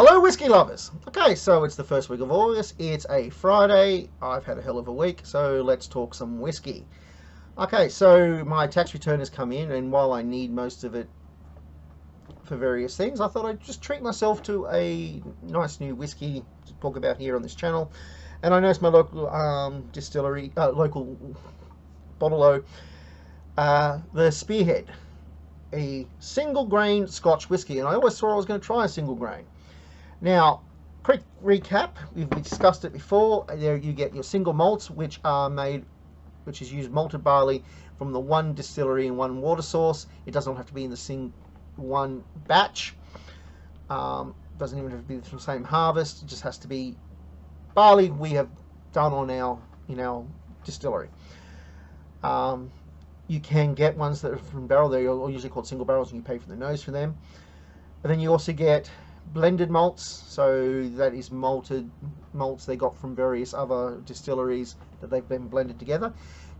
Hello whiskey lovers. Okay, so it's the first week of August. It's a Friday. I've had a hell of a week, so let's talk some whiskey. Okay, so my tax return has come in, and while I need most of it for various things, I thought I'd just treat myself to a nice new whiskey to talk about here on this channel. And I noticed my local distillery, local bottle-o, the Spearhead, a single grain Scotch whiskey, and I always thought I was going to try a single grain. Now, quick recap, we've discussed it before. There you get your single malts, which is used malted barley from the one distillery and one water source. It doesn't have to be in the one batch. Doesn't even have to be from the same harvest. It just has to be barley we have done in our distillery. You can get ones that are from barrel. They're usually called single barrels, and you pay for the nose for them. And then you also get blended malts, so that is malted malts they got from various other distilleries that they've been blended together.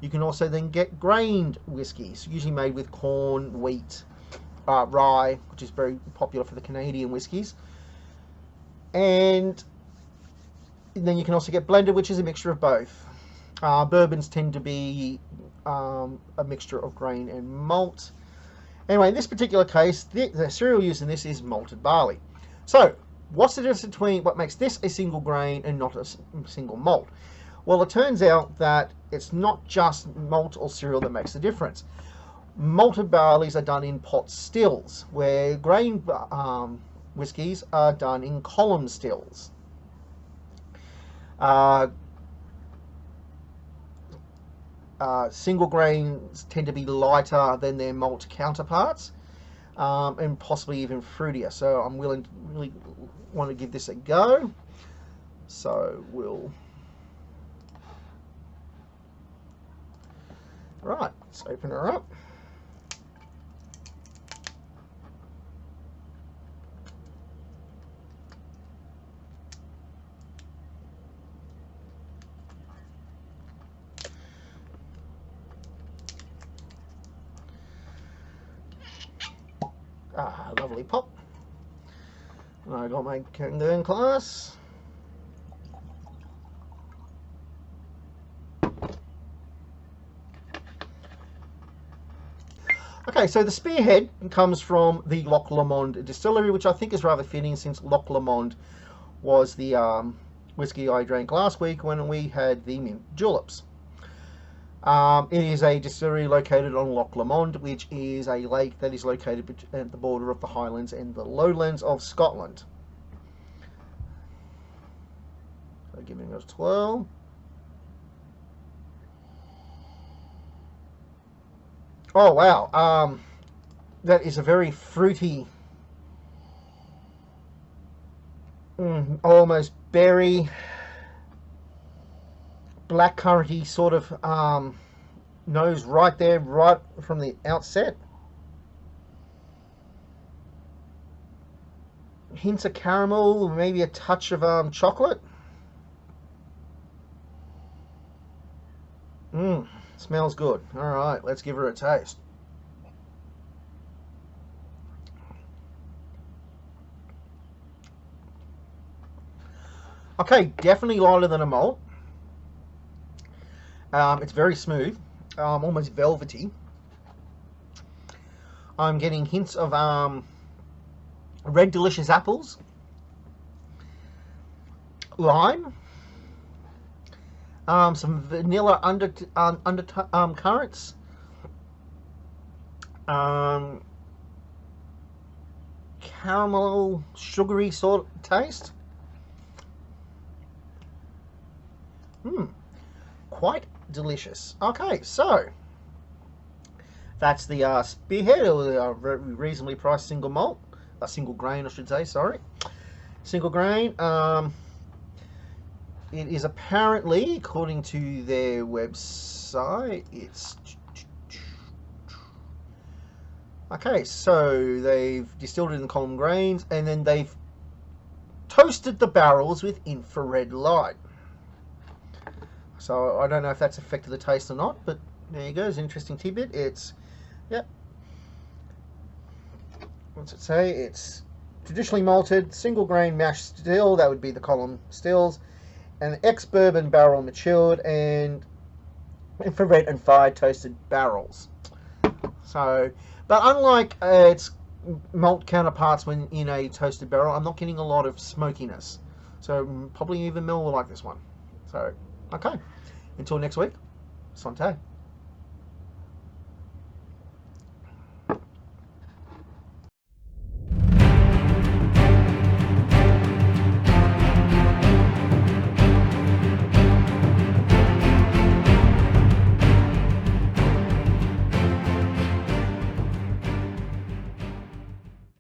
You can also then get grained whiskies, usually made with corn, wheat, rye, which is very popular for the Canadian whiskies. And then you can also get blended, which is a mixture of both. Bourbons tend to be a mixture of grain and malt. Anyway, in this particular case, the cereal used in this is malted barley. So, what's the difference between what makes this a single grain and not a single malt? Well, it turns out that it's not just malt or cereal that makes the difference. Malted barleys are done in pot stills, where grain whiskies are done in column stills. Single grains tend to be lighter than their malt counterparts, and possibly even fruitier. So I'm really want to give this a go. So right, let's open her up. Lovely pop. And I got my Kangaroo glass. Okay, so the Spearhead comes from the Loch Lomond distillery, which I think is rather fitting since Loch Lomond was the whiskey I drank last week when we had the mint juleps. It is a distillery located on Loch Lomond, which is a lake that is located at the border of the Highlands and the Lowlands of Scotland. So giving it a twirl. Oh wow, that is a very fruity, almost berry, blackcurranty sort of nose right there, right from the outset. Hints of caramel, maybe a touch of chocolate. Smells good. All right, let's give her a taste. Okay, definitely lighter than a malt. It's very smooth, almost velvety. I'm getting hints of red delicious apples, lime, some vanilla currents, caramel, sugary sort of taste. Quite delicious. Okay, so that's the Spearhead, or the very reasonably priced single malt, a single grain, I should say. Sorry, single grain. It is apparently, according to their website, it's okay. So they've distilled it in column grains, and then they've toasted the barrels with infrared light. So I don't know if that's affected the taste or not, but there you go. It's an interesting tidbit. It's, yep. What's it say? It's traditionally malted, single grain mash still, that would be the column stills, and ex-bourbon barrel matured, and infrared and fire toasted barrels. So, but unlike its malt counterparts when in a toasted barrel, I'm not getting a lot of smokiness. So probably even Mel will like this one. So, okay. Until next week, Sante.